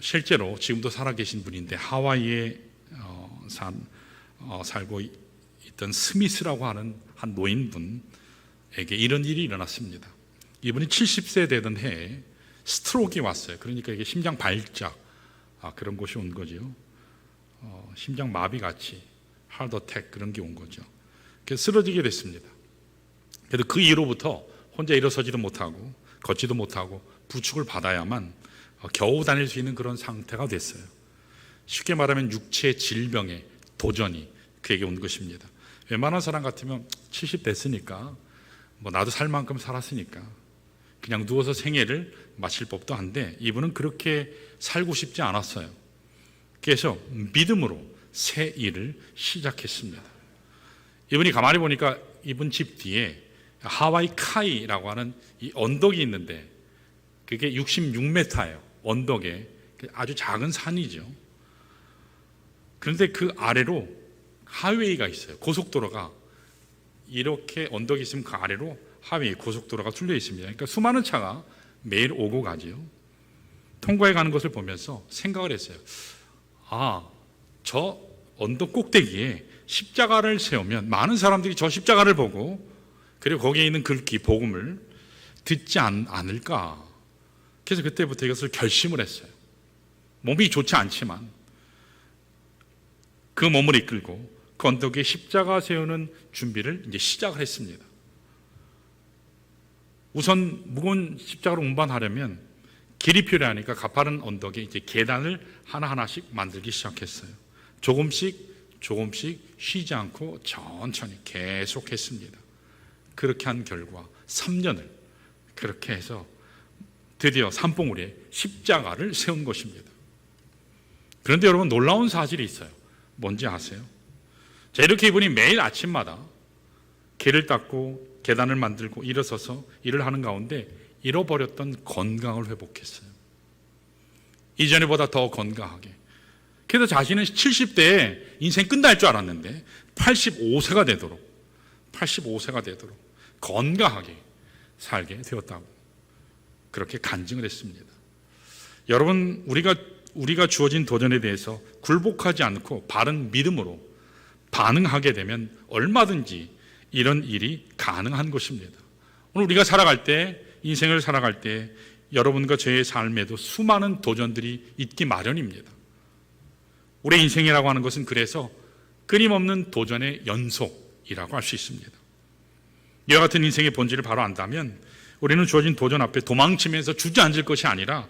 실제로 지금도 살아계신 분인데 하와이에 살고 있던 스미스라고 하는 한 노인분에게 이런 일이 일어났습니다. 이분이 70세 되던 해에 스트로크가 왔어요. 그러니까 이게 심장 발작 그런 것이 온 거죠. 심장 마비 같이 하트 어택 그런 게 온 거죠. 그래서 쓰러지게 됐습니다. 그래도 그 이후로부터 혼자 일어서지도 못하고 걷지도 못하고 부축을 받아야만 겨우 다닐 수 있는 그런 상태가 됐어요. 쉽게 말하면 육체 질병의 도전이 그에게 온 것입니다. 웬만한 사람 같으면 70 됐으니까 나도 살 만큼 살았으니까 그냥 누워서 생애를 마칠 법도 한데 이분은 그렇게 살고 싶지 않았어요. 그래서 믿음으로 새 일을 시작했습니다. 이분이 가만히 보니까 이분 집 뒤에 하와이 카이라고 하는 이 언덕이 있는데 그게 66m예요. 언덕에 아주 작은 산이죠. 그런데 그 아래로 하이웨이가 있어요. 고속도로가 이렇게 언덕이 있으면 그 아래로 하이웨이 고속도로가 뚫려 있습니다. 그러니까 수많은 차가 매일 오고 가지요. 통과해 가는 것을 보면서 생각을 했어요. 저 언덕 꼭대기에 십자가를 세우면 많은 사람들이 저 십자가를 보고 그리고 거기에 있는 글귀, 복음을 듣지 않을까. 그래서 그때부터 이것을 결심을 했어요. 몸이 좋지 않지만 그 몸을 이끌고 그 언덕에 십자가 세우는 준비를 이제 시작을 했습니다. 우선 무거운 십자가를 운반하려면 길이 필요하니까 가파른 언덕에 이제 계단을 하나하나씩 만들기 시작했어요. 조금씩 쉬지 않고 천천히 계속 했습니다. 그렇게 한 결과 3년을 그렇게 해서 드디어 산봉우리에 십자가를 세운 것입니다. 그런데 여러분 놀라운 사실이 있어요. 뭔지 아세요? 자, 이렇게 이분이 매일 아침마다 길을 닦고 계단을 만들고 일어서서 일을 하는 가운데 잃어버렸던 건강을 회복했어요. 이전에보다 더 건강하게. 그래서 자신은 70대에 인생 끝날 줄 알았는데 85세가 되도록 건강하게 살게 되었다고 그렇게 간증을 했습니다. 여러분, 우리가 주어진 도전에 대해서 굴복하지 않고 바른 믿음으로 반응하게 되면 얼마든지 이런 일이 가능한 것입니다. 오늘 우리가 살아갈 때, 인생을 살아갈 때 여러분과 저의 삶에도 수많은 도전들이 있기 마련입니다. 우리의 인생이라고 하는 것은 그래서 끊임없는 도전의 연속이라고 할 수 있습니다. 이와 같은 인생의 본질을 바로 안다면 우리는 주어진 도전 앞에 도망치면서 주저앉을 것이 아니라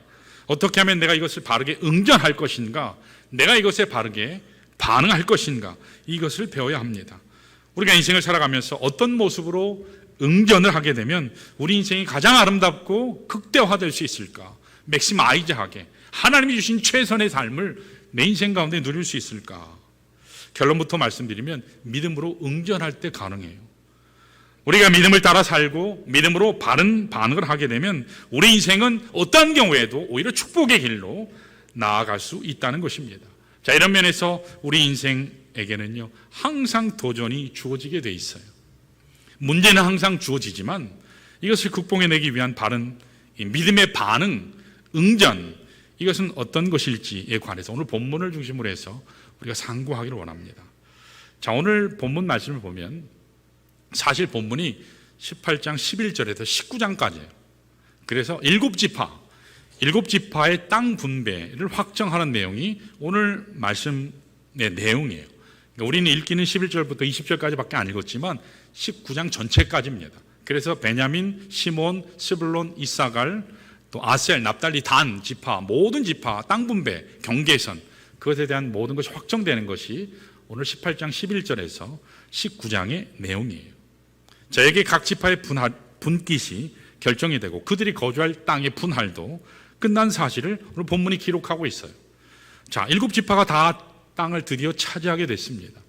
어떻게 하면 내가 이것을 바르게 응전할 것인가, 내가 이것에 바르게 반응할 것인가, 이것을 배워야 합니다. 우리가 인생을 살아가면서 어떤 모습으로 응전을 하게 되면 우리 인생이 가장 아름답고 극대화될 수 있을까, 맥시마이즈하게 하나님이 주신 최선의 삶을 내 인생 가운데 누릴 수 있을까. 결론부터 말씀드리면 믿음으로 응전할 때 가능해요. 우리가 믿음을 따라 살고 믿음으로 바른 반응을 하게 되면 우리 인생은 어떤 경우에도 오히려 축복의 길로 나아갈 수 있다는 것입니다. 자, 이런 면에서 우리 인생에게는요 항상 도전이 주어지게 돼 있어요. 문제는 항상 주어지지만 이것을 극복해내기 위한 바른 믿음의 반응, 응전, 이것은 어떤 것일지에 관해서 오늘 본문을 중심으로 해서 우리가 상고하기를 원합니다. 자, 오늘 본문 말씀을 보면 사실 본문이 18장 11절에서 19장까지예요. 그래서 7지파의 땅 분배를 확정하는 내용이 오늘 말씀의 내용이에요. 그러니까 우리는 읽기는 11절부터 20절까지밖에 안 읽었지만 19장 전체까지입니다. 그래서 베냐민, 시몬, 스불론, 이사갈, 또 아셀, 납달리, 단 지파, 모든 지파, 땅 분배, 경계선, 그것에 대한 모든 것이 확정되는 것이 오늘 18장 11절에서 19장의 내용이에요. 저에게 각 지파의 분깃이 결정이 되고 그들이 거주할 땅의 분할도 끝난 사실을 오늘 본문이 기록하고 있어요. 자, 7지파가 다 땅을 드디어 차지하게 됐습니다.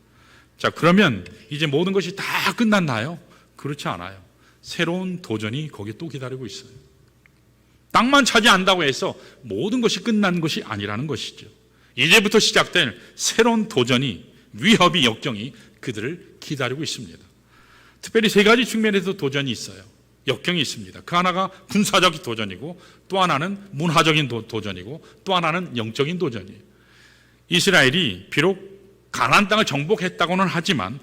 자, 그러면 이제 모든 것이 다 끝났나요? 그렇지 않아요. 새로운 도전이 거기에 또 기다리고 있어요. 땅만 차지한다고 해서 모든 것이 끝난 것이 아니라는 것이죠. 이제부터 시작될 새로운 도전이, 위협이, 역경이 그들을 기다리고 있습니다. 특별히 3가지 측면에서 도전이 있어요. 역경이 있습니다. 그 하나가 군사적 도전이고 또 하나는 문화적인 도전이고 또 하나는 영적인 도전이에요. 이스라엘이 비록 가나안 땅을 정복했다고는 하지만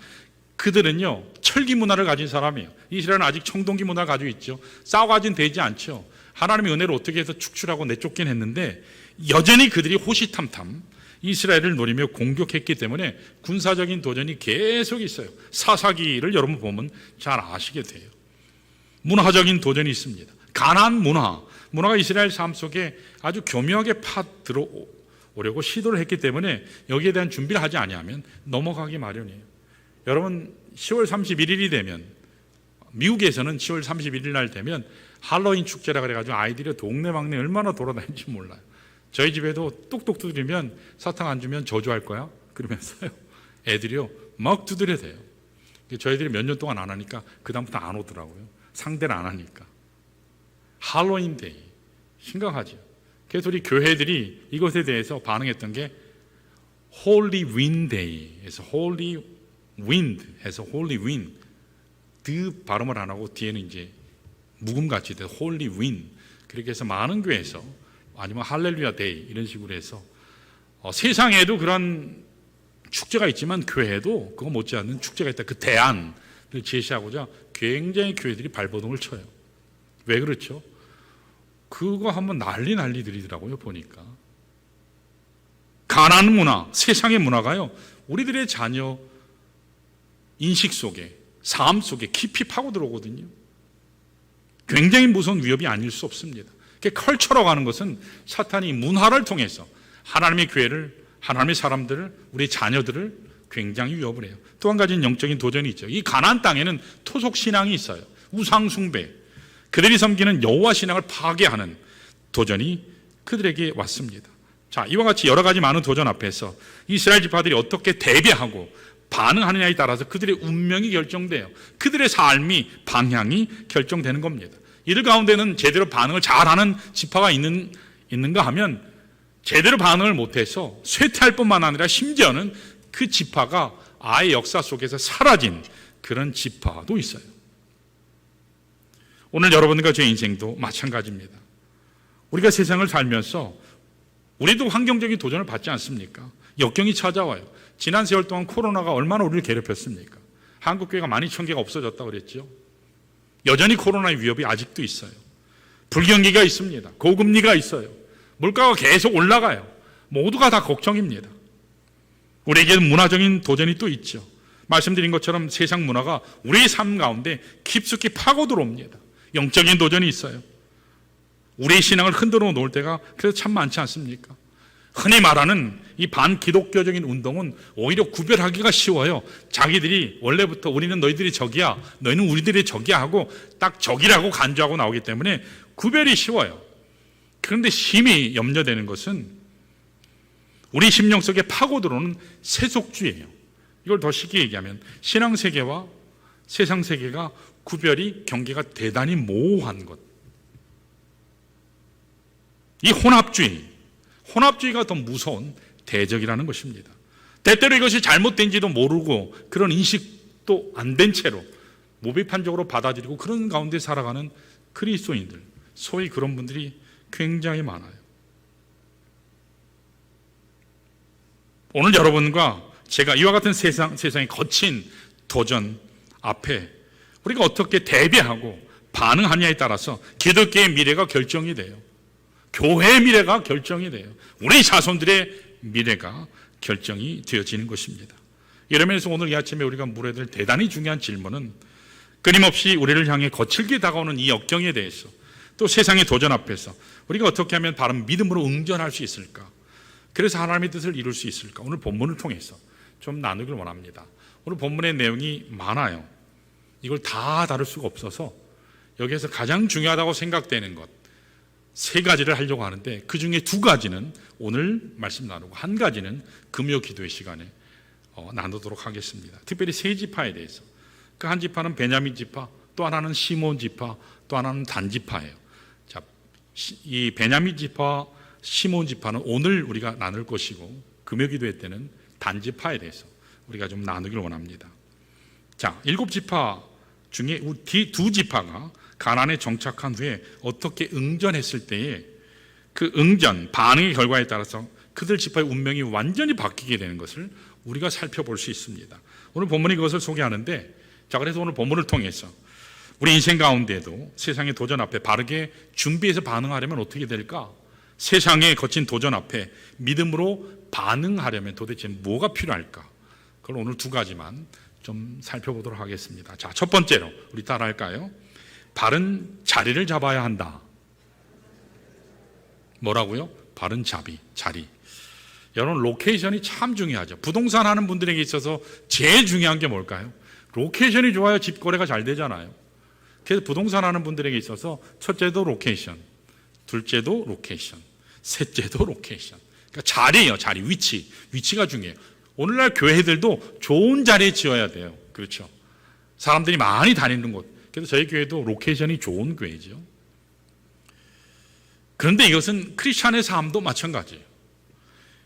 그들은요 철기 문화를 가진 사람이에요. 이스라엘은 아직 청동기 문화를 가지고 있죠. 싸워가진 되지 않죠. 하나님의 은혜를 어떻게 해서 축출하고 내쫓긴 했는데 여전히 그들이 호시탐탐 이스라엘을 노리며 공격했기 때문에 군사적인 도전이 계속 있어요. 사사기를 여러분 보면 잘 아시게 돼요. 문화적인 도전이 있습니다. 가나안 문화가 이스라엘 삶 속에 아주 교묘하게 들어오려고 시도를 했기 때문에 여기에 대한 준비를 하지 아니하면 넘어가기 마련이에요. 여러분 10월 31일이 되면 미국에서는 10월 31일 날 되면 할로윈 축제라 그래가지고 아이들이 동네방네 얼마나 돌아다니는지 몰라요. 저희 집에도 뚝뚝 두드리면 사탕 안 주면 저주할 거야 그러면서요 애들이요 막 두드려대요. 저희들이 몇 년 동안 안 하니까 그 다음부터 안 오더라고요. 상대를 안 하니까. 할로윈 데이 심각하죠. 그래서 우리 교회들이 이것에 대해서 반응했던 게 Holy Wind Day에서 Holy Wind 해서 Holy Wind 드 발음을 안 하고 뒤에는 이제 묵음같이 돼 Holy Wind. 그렇게 해서 많은 교회에서 아니면 할렐루야 데이 이런 식으로 해서 세상에도 그런 축제가 있지만 교회에도 그거 못지않는 축제가 있다. 그 대안을 제시하고자 굉장히 교회들이 발버둥을 쳐요. 왜 그렇죠? 그거 한번 난리들이더라고요. 보니까 가나안 문화, 세상의 문화가요 우리들의 자녀 인식 속에 삶 속에 깊이 파고들어오거든요. 굉장히 무서운 위협이 아닐 수 없습니다. 컬처라고 하는 것은 사탄이 문화를 통해서 하나님의 교회를, 하나님의 사람들을, 우리 자녀들을 굉장히 위협을 해요. 또 한 가지는 영적인 도전이 있죠. 이 가나안 땅에는 토속 신앙이 있어요. 우상 숭배, 그들이 섬기는 여호와 신앙을 파괴하는 도전이 그들에게 왔습니다. 자, 이와 같이 여러 가지 많은 도전 앞에서 이스라엘 지파들이 어떻게 대비하고 반응하느냐에 따라서 그들의 운명이 결정돼요. 그들의 삶이, 방향이 결정되는 겁니다. 이들 가운데는 제대로 반응을 잘하는 지파가 있는가 하면 제대로 반응을 못해서 쇠퇴할 뿐만 아니라 심지어는 그 지파가 아예 역사 속에서 사라진 그런 지파도 있어요. 오늘 여러분과 제 인생도 마찬가지입니다. 우리가 세상을 살면서 우리도 환경적인 도전을 받지 않습니까? 역경이 찾아와요. 지난 세월 동안 코로나가 얼마나 우리를 괴롭혔습니까? 한국교회가 12,000개가 없어졌다고 그랬죠. 여전히 코로나의 위협이 아직도 있어요. 불경기가 있습니다. 고금리가 있어요. 물가가 계속 올라가요. 모두가 다 걱정입니다. 우리에게는 문화적인 도전이 또 있죠. 말씀드린 것처럼 세상 문화가 우리의 삶 가운데 깊숙이 파고 들어옵니다. 영적인 도전이 있어요. 우리의 신앙을 흔들어 놓을 때가 그래서 참 많지 않습니까? 흔히 말하는 이 반기독교적인 운동은 오히려 구별하기가 쉬워요. 자기들이 원래부터 우리는 너희들이 적이야, 너희는 우리들의 적이야 하고 딱 적이라고 간주하고 나오기 때문에 구별이 쉬워요. 그런데 심히 염려되는 것은 우리 심령 속에 파고 들어오는 세속주의예요. 이걸 더 쉽게 얘기하면 신앙세계와 세상세계가 구별이 경계가 대단히 모호한 것. 이 혼합주의가 더 무서운 대적이라는 것입니다. 때때로 이것이 잘못된지도 모르고 그런 인식도 안 된 채로 무비판적으로 받아들이고 그런 가운데 살아가는 그리스도인들, 소위 그런 분들이 굉장히 많아요. 오늘 여러분과 제가 이와 같은 세상의 거친 도전 앞에 우리가 어떻게 대비하고 반응하냐에 따라서 기독교의 미래가 결정이 돼요. 교회의 미래가 결정이 돼요. 우리 자손들의 미래가 결정이 되어지는 것입니다. 이러면서 오늘 이 아침에 우리가 물어야 될 대단히 중요한 질문은 끊임없이 우리를 향해 거칠게 다가오는 이 역경에 대해서 또 세상의 도전 앞에서 우리가 어떻게 하면 바른 믿음으로 응전할 수 있을까? 그래서 하나님의 뜻을 이룰 수 있을까? 오늘 본문을 통해서 좀 나누길 원합니다. 오늘 본문의 내용이 많아요. 이걸 다 다룰 수가 없어서 여기에서 가장 중요하다고 생각되는 것 3가지를 하려고 하는데 그 중에 2가지는 오늘 말씀 나누고 1가지는 금요 기도의 시간에 나누도록 하겠습니다. 특별히 3지파에 대해서. 그 한 지파는 베냐민 지파, 또 하나는 시몬 지파, 또 하나는 단 지파예요. 자, 이 베냐민 지파, 시몬 지파는 오늘 우리가 나눌 것이고 금요 기도회 때는 단 지파에 대해서 우리가 좀 나누길 원합니다. 자, 7지파 중에 2지파가 가나안에 정착한 후에 어떻게 응전했을 때에 그 응전, 반응의 결과에 따라서 그들 지파의 운명이 완전히 바뀌게 되는 것을 우리가 살펴볼 수 있습니다. 오늘 본문이 그것을 소개하는데, 자, 그래서 오늘 본문을 통해서 우리 인생 가운데도 세상의 도전 앞에 바르게 준비해서 반응하려면 어떻게 될까? 세상의 거친 도전 앞에 믿음으로 반응하려면 도대체 뭐가 필요할까? 그걸 오늘 두 가지만 좀 살펴보도록 하겠습니다. 자, 첫 번째로 우리 따라할까요? 바른 자리를 잡아야 한다. 뭐라고요? 바른 자리. 여러분, 로케이션이 참 중요하죠. 부동산 하는 분들에게 있어서 제일 중요한 게 뭘까요? 로케이션이 좋아야 집 거래가 잘 되잖아요. 그래서 부동산 하는 분들에게 있어서 첫째도 로케이션, 둘째도 로케이션, 셋째도 로케이션. 그러니까 자리예요. 자리, 위치가 중요해요. 오늘날 교회들도 좋은 자리에 지어야 돼요. 그렇죠? 사람들이 많이 다니는 곳. 그래서 저희 교회도 로케이션이 좋은 교회죠. 그런데 이것은 크리스찬의 삶도 마찬가지예요.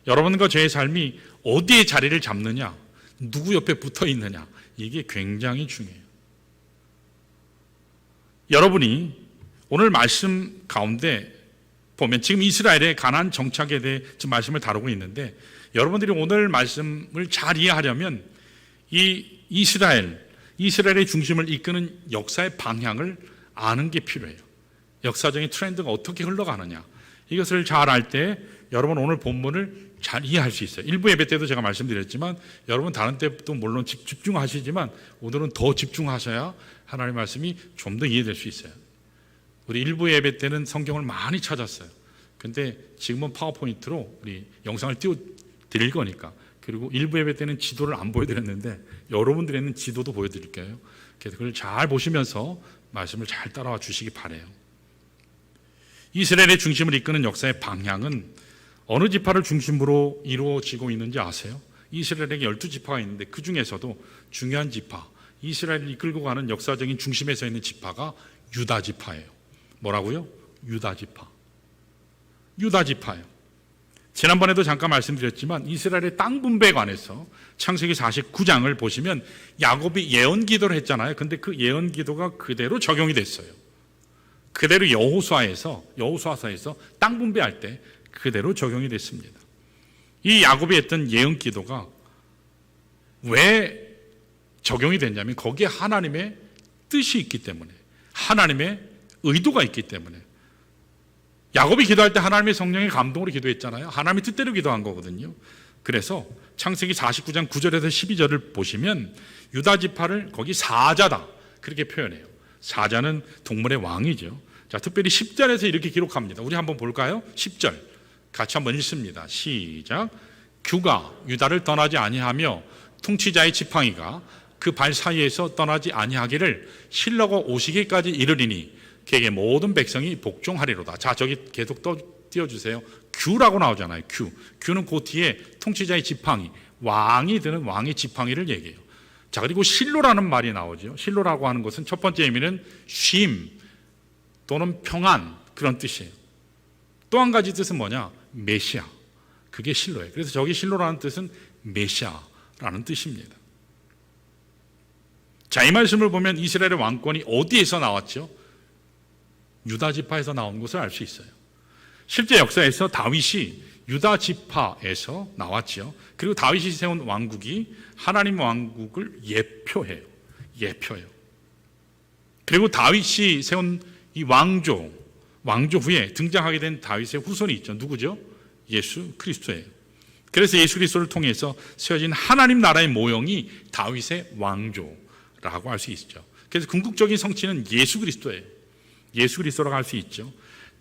여러분과 저의 삶이 어디에 자리를 잡느냐, 누구 옆에 붙어 있느냐, 이게 굉장히 중요해요. 여러분이 오늘 말씀 가운데 보면 지금 이스라엘의 가나안 정착에 대해 지금 말씀을 다루고 있는데, 여러분들이 오늘 말씀을 잘 이해하려면 이 이스라엘의 중심을 이끄는 역사의 방향을 아는 게 필요해요. 역사적인 트렌드가 어떻게 흘러가느냐, 이것을 잘 알 때 여러분 오늘 본문을 잘 이해할 수 있어요. 일부 예배 때도 제가 말씀드렸지만 여러분 다른 때도 물론 집중하시지만 오늘은 더 집중하셔야 하나님의 말씀이 좀 더 이해될 수 있어요. 우리 일부 예배 때는 성경을 많이 찾았어요. 근데 지금은 파워포인트로 우리 영상을 띄워드릴 거니까, 그리고 일부 예배 때는 지도를 안 보여드렸는데 여러분들에는 지도도 보여드릴게요. 그래서 그걸 잘 보시면서 말씀을 잘 따라와 주시기 바라요. 이스라엘의 중심을 이끄는 역사의 방향은 어느 지파를 중심으로 이루어지고 있는지 아세요? 이스라엘에게 12지파가 있는데 그 중에서도 중요한 지파, 이스라엘을 이끌고 가는 역사적인 중심에 서 있는 지파가 유다 지파예요. 뭐라고요? 유다 지파예요. 지난번에도 잠깐 말씀드렸지만 이스라엘의 땅 분배에 관해서 창세기 49장을 보시면 야곱이 예언 기도를 했잖아요. 근데 그 예언 기도가 그대로 적용이 됐어요. 그대로 여호수아서에서 땅 분배할 때 그대로 적용이 됐습니다. 이 야곱이 했던 예언 기도가 왜 적용이 됐냐면 거기에 하나님의 뜻이 있기 때문에, 하나님의 의도가 있기 때문에. 야곱이 기도할 때 하나님의 성령의 감동으로 기도했잖아요. 하나님의 뜻대로 기도한 거거든요. 그래서 창세기 49장 9절에서 12절을 보시면 유다 지파를 거기 사자다 그렇게 표현해요. 사자는 동물의 왕이죠. 자, 특별히 10절에서 이렇게 기록합니다. 우리 한번 볼까요? 10절 같이 한번 읽습니다. 시작. 규가 유다를 떠나지 아니하며 통치자의 지팡이가 그 발 사이에서 떠나지 아니하기를 실러가 오시기까지 이르리니 그에게 모든 백성이 복종하리로다. 자, 저기 계속 띄워주세요. 규라고 나오잖아요. 규는 그 뒤에 통치자의 지팡이, 왕이 드는 왕의 지팡이를 얘기해요. 자, 그리고 실로라는 말이 나오죠. 실로라고 하는 것은 첫 번째 의미는 쉼 또는 평안, 그런 뜻이에요. 또 한 가지 뜻은 뭐냐? 메시아. 그게 실로예요. 그래서 저기 실로라는 뜻은 메시아라는 뜻입니다. 자, 이 말씀을 보면 이스라엘의 왕권이 어디에서 나왔죠? 유다 지파에서 나온 것을 알 수 있어요. 실제 역사에서 다윗이 유다 지파에서 나왔죠. 그리고 다윗이 세운 왕국이 하나님 왕국을 예표해요. 그리고 다윗이 세운 이 왕조 후에 등장하게 된 다윗의 후손이 있죠. 누구죠? 예수 그리스도예요. 그래서 예수 그리스도를 통해서 세워진 하나님 나라의 모형이 다윗의 왕조라고 할 수 있죠. 그래서 궁극적인 성취는 예수 그리스도예요. 예수 그리스도라고 할 수 있죠.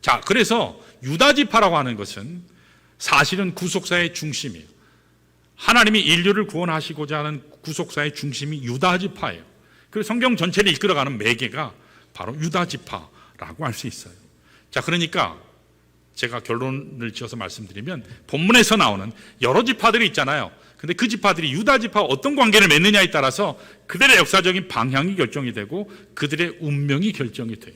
자, 그래서 유다 지파라고 하는 것은 사실은 구속사의 중심이에요. 하나님이 인류를 구원하시고자 하는 구속사의 중심이 유다 지파예요. 그리고 성경 전체를 이끌어가는 매개가 바로 유다 지파라고 할 수 있어요. 자, 그러니까 제가 결론을 지어서 말씀드리면 본문에서 나오는 여러 지파들이 있잖아요. 근데 그 지파들이 유다 지파와 어떤 관계를 맺느냐에 따라서 그들의 역사적인 방향이 결정이 되고 그들의 운명이 결정이 돼요.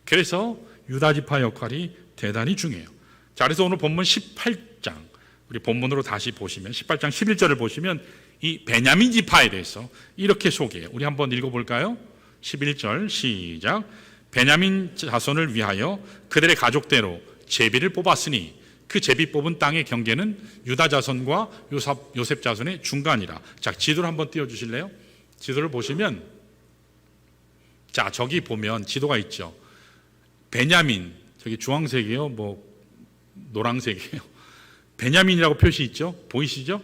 그래서 유다 지파 역할이 대단히 중요해요. 자, 그래서 오늘 본문 18장, 우리 본문으로 다시 보시면 18장 11절을 보시면 이 베냐민 지파에 대해서 이렇게 소개해요. 우리 한번 읽어볼까요? 11절 시작. 베냐민 자손을 위하여 그들의 가족대로 제비를 뽑았으니 그 제비 뽑은 땅의 경계는 유다 자손과 요셉 자손의 중간이라. 자, 지도를 한번 띄워주실래요? 지도를 보시면, 자, 저기 보면 지도가 있죠. 베냐민, 저기 주황색이에요, 뭐 노란색이에요. 베냐민이라고 표시 있죠? 보이시죠?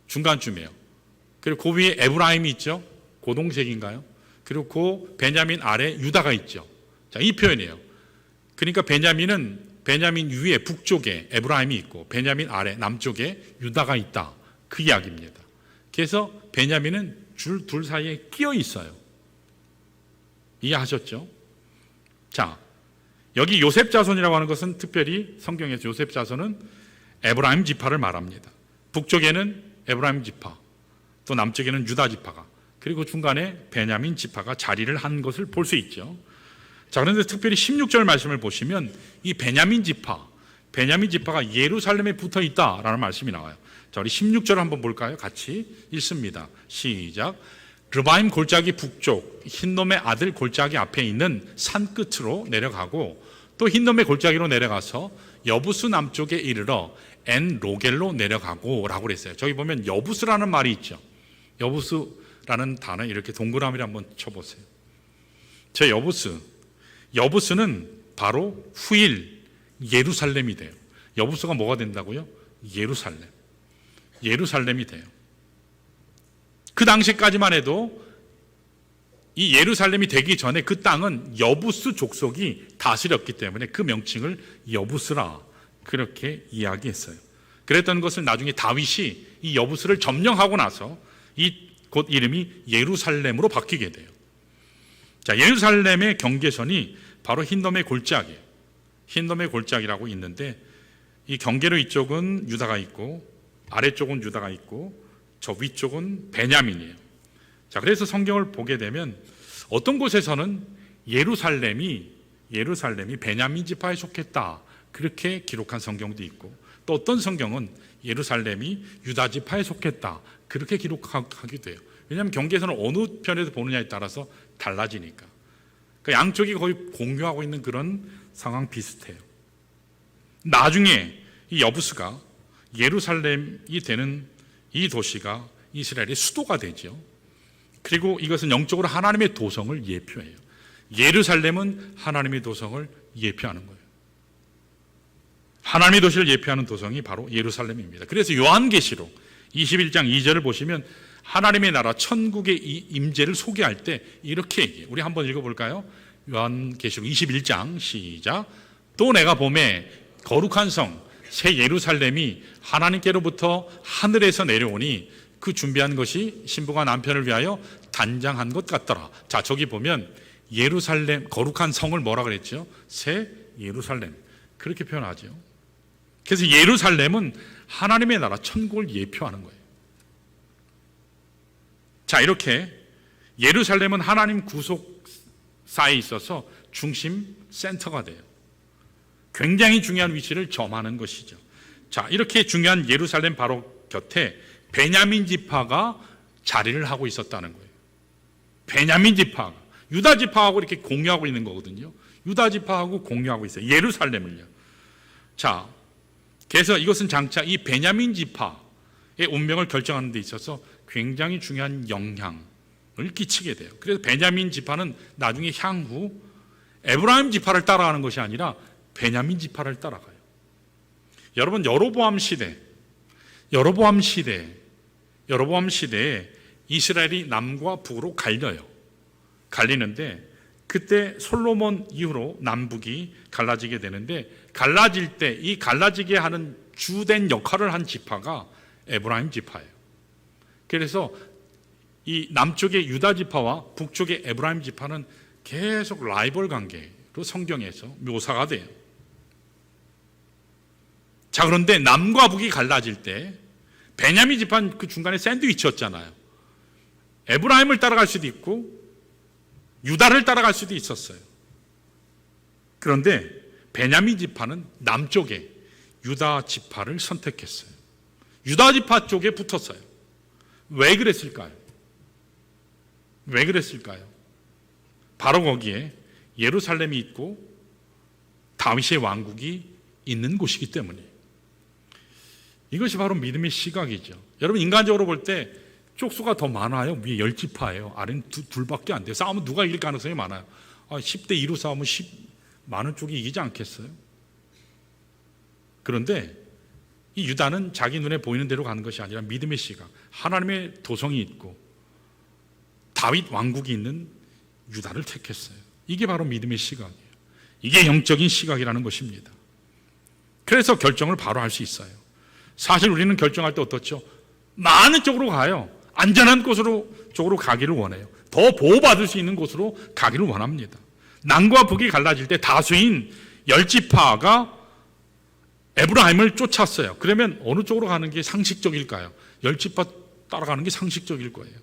중간쯤이에요. 그리고 그 위에 에브라임이 있죠? 고동색인가요? 그리고 그 베냐민 아래 유다가 있죠. 자, 이 표현이에요. 그러니까 베냐민 위에 북쪽에 에브라임이 있고 베냐민 아래 남쪽에 유다가 있다. 그 이야기입니다. 그래서 베냐민은 둘 사이에 끼어 있어요. 이해하셨죠? 자, 여기 요셉 자손이라고 하는 것은 특별히 성경에서 요셉 자손은 에브라임 지파를 말합니다. 북쪽에는 에브라임 지파, 또 남쪽에는 유다 지파가, 그리고 중간에 베냐민 지파가 자리를 한 것을 볼 수 있죠. 자, 그런데 특별히 16절 말씀을 보시면 이 베냐민 지파가 예루살렘에 붙어 있다라는 말씀이 나와요. 자, 우리 16절 한번 볼까요? 같이 읽습니다. 시작. 르바임 골짜기 북쪽 흰놈의 아들 골짜기 앞에 있는 산 끝으로 내려가고 또 흰놈의 골짜기로 내려가서 여부스 남쪽에 이르러 엔 로겔로 내려가고 라고 그랬어요. 저기 보면 여부스라는 말이 있죠. 여부스라는 단어 이렇게 동그라미를 한번 쳐보세요. 저 여부스는 바로 후일 예루살렘이 돼요. 여부스가 뭐가 된다고요? 예루살렘이 돼요. 그 당시까지만 해도 이 예루살렘이 되기 전에 그 땅은 여부스 족속이 다스렸기 때문에 그 명칭을 여부스라 그렇게 이야기했어요. 그랬던 것을 나중에 다윗이 이 여부스를 점령하고 나서 이 곳 이름이 예루살렘으로 바뀌게 돼요. 자, 예루살렘의 경계선이 바로 흰돔의 골짜기예요. 흰돔의 골짜기라고 있는데 이 경계로 이쪽은 유다가 있고 아래쪽은 유다가 있고 저 위쪽은 베냐민이에요. 자, 그래서 성경을 보게 되면 어떤 곳에서는 예루살렘이 베냐민 지파에 속했다 그렇게 기록한 성경도 있고 또 어떤 성경은 예루살렘이 유다 지파에 속했다 그렇게 기록하기도 해요. 왜냐하면 경계선을 어느 편에서 보느냐에 따라서 달라지니까. 그 양쪽이 거의 공유하고 있는 그런 상황 비슷해요. 나중에 이 여부스가 예루살렘이 되는 이 도시가 이스라엘의 수도가 되죠. 그리고 이것은 영적으로 하나님의 도성을 예표해요. 예루살렘은 하나님의 도성을 예표하는 거예요. 하나님의 도시를 예표하는 도성이 바로 예루살렘입니다. 그래서 요한계시록 21장 2절을 보시면 하나님의 나라 천국의 이 임재를 소개할 때 이렇게 얘기해요. 우리 한번 읽어볼까요? 요한계시록 21장 시작. 또 내가 보매 거룩한 성 새 예루살렘이 하나님께로부터 하늘에서 내려오니 그 준비한 것이 신부가 남편을 위하여 단장한 것 같더라. 자, 저기 보면 예루살렘 거룩한 성을 뭐라 그랬죠? 새 예루살렘 그렇게 표현하죠. 그래서 예루살렘은 하나님의 나라 천국을 예표하는 거예요. 자, 이렇게 예루살렘은 하나님 구속사에 있어서 중심 센터가 돼요. 굉장히 중요한 위치를 점하는 것이죠. 자, 이렇게 중요한 예루살렘 바로 곁에 베냐민 지파가 자리를 하고 있었다는 거예요. 베냐민 지파가 유다 지파하고 이렇게 공유하고 있는 거거든요. 유다 지파하고 공유하고 있어요. 예루살렘을요. 자, 그래서 이것은 장차 이 베냐민 지파의 운명을 결정하는 데 있어서 굉장히 중요한 영향을 끼치게 돼요. 그래서 베냐민 지파는 나중에 향후 에브라임 지파를 따라가는 것이 아니라 베냐민 지파를 따라가요. 여러분, 여로보암 시대에 이스라엘이 남과 북으로 갈리는데 그때 솔로몬 이후로 남북이 갈라지게 되는데 갈라질 때 이 갈라지게 하는 주된 역할을 한 지파가 에브라임 지파예요. 그래서 이 남쪽의 유다 지파와 북쪽의 에브라임 지파는 계속 라이벌 관계로 성경에서 묘사가 돼요. 자, 그런데 남과 북이 갈라질 때 베냐민 지파는 그 중간에 샌드위치였잖아요. 에브라임을 따라갈 수도 있고 유다를 따라갈 수도 있었어요. 그런데 베냐민 지파는 남쪽에 유다 지파를 선택했어요. 유다 지파 쪽에 붙었어요. 왜 그랬을까요? 바로 거기에 예루살렘이 있고 다윗의 왕국이 있는 곳이기 때문에 이것이 바로 믿음의 시각이죠. 여러분, 인간적으로 볼 때 족수가 더 많아요. 위에 10지파예요. 아래는 둘밖에 안 돼요. 싸우면 누가 이길 가능성이 많아요. 10대 2로 싸우면 많은 쪽이 이기지 않겠어요? 그런데 이 유다는 자기 눈에 보이는 대로 가는 것이 아니라 믿음의 시각, 하나님의 도성이 있고 다윗 왕국이 있는 유다를 택했어요. 이게 바로 믿음의 시각이에요. 이게 영적인 시각이라는 것입니다. 그래서 결정을 바로 할 수 있어요. 사실 우리는 결정할 때 어떻죠? 많은 쪽으로 가요. 안전한 쪽으로 가기를 원해요. 더 보호받을 수 있는 곳으로 가기를 원합니다. 남과 북이 갈라질 때 다수인 10지파가 에브라임을 쫓았어요. 그러면 어느 쪽으로 가는 게 상식적일까요? 10지파 따라가는 게 상식적일 거예요.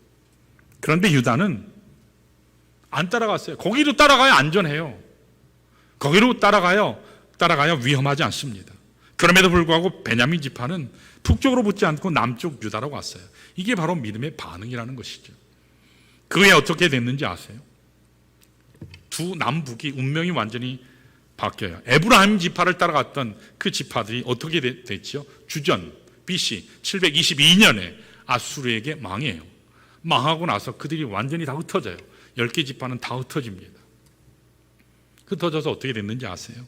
그런데 유다는 안 따라갔어요. 거기로 따라가야 안전해요. 거기로 따라가야 위험하지 않습니다. 그럼에도 불구하고 베냐민 지파는 북쪽으로 붙지 않고 남쪽 유다로 갔어요. 이게 바로 믿음의 반응이라는 것이죠. 그게 어떻게 됐는지 아세요? 두 남북이 운명이 완전히 바뀌어요. 에브라임 지파를 따라갔던 그 지파들이 어떻게 됐죠? 주전 BC 722년에 아수르에게 망해요. 망하고 나서 그들이 완전히 다 흩어져요. 10개 지파는 다 흩어집니다. 흩어져서 어떻게 됐는지 아세요?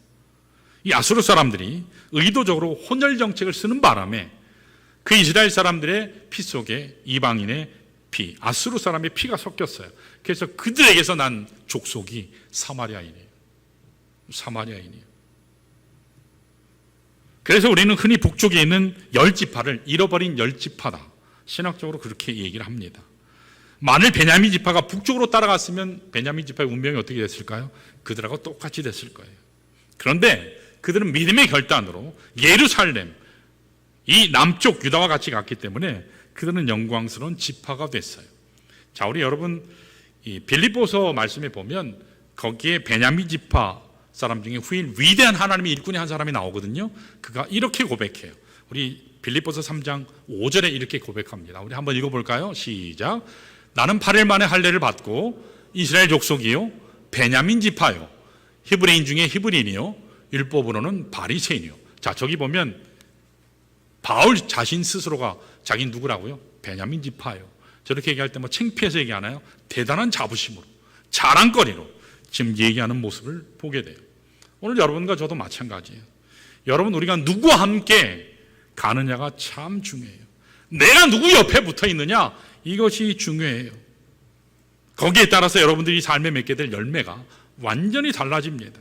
이 아수르 사람들이 의도적으로 혼혈 정책을 쓰는 바람에 그 이스라엘 사람들의 피 속에 이방인의 피, 아수르 사람의 피가 섞였어요. 그래서 그들에게서 난 족속이 사마리아인이에요. 그래서 우리는 흔히 북쪽에 있는 10지파를 잃어버린 10지파다. 신학적으로 그렇게 얘기를 합니다. 만일 베냐민 지파가 북쪽으로 따라갔으면 베냐민 지파의 운명이 어떻게 됐을까요? 그들하고 똑같이 됐을 거예요. 그런데 그들은 믿음의 결단으로 예루살렘, 이 남쪽 유다와 같이 갔기 때문에 그들은 영광스러운 지파가 됐어요. 자, 우리 여러분 이 빌립보서 말씀에 보면 거기에 베냐민 지파 사람 중에 후일 위대한 하나님의 일꾼의 한 사람이 나오거든요. 그가 이렇게 고백해요. 우리 빌립보서 3장 5절에 이렇게 고백합니다. 우리 한번 읽어볼까요? 시작. 나는 8일 만에 할례를 받고 이스라엘 족속이요 베냐민 지파요 히브리인 중에 히브리인이요 율법으로는 바리새인이요. 자, 저기 보면 바울 자신 스스로가 자기 누구라고요? 베냐민 지파요. 저렇게 얘기할 때 뭐 창피해서 얘기하나요? 대단한 자부심으로, 자랑거리로 지금 얘기하는 모습을 보게 돼요. 오늘 여러분과 저도 마찬가지예요. 여러분, 우리가 누구와 함께 가느냐가 참 중요해요. 내가 누구 옆에 붙어 있느냐, 이것이 중요해요. 거기에 따라서 여러분들이 삶에 맺게 될 열매가 완전히 달라집니다.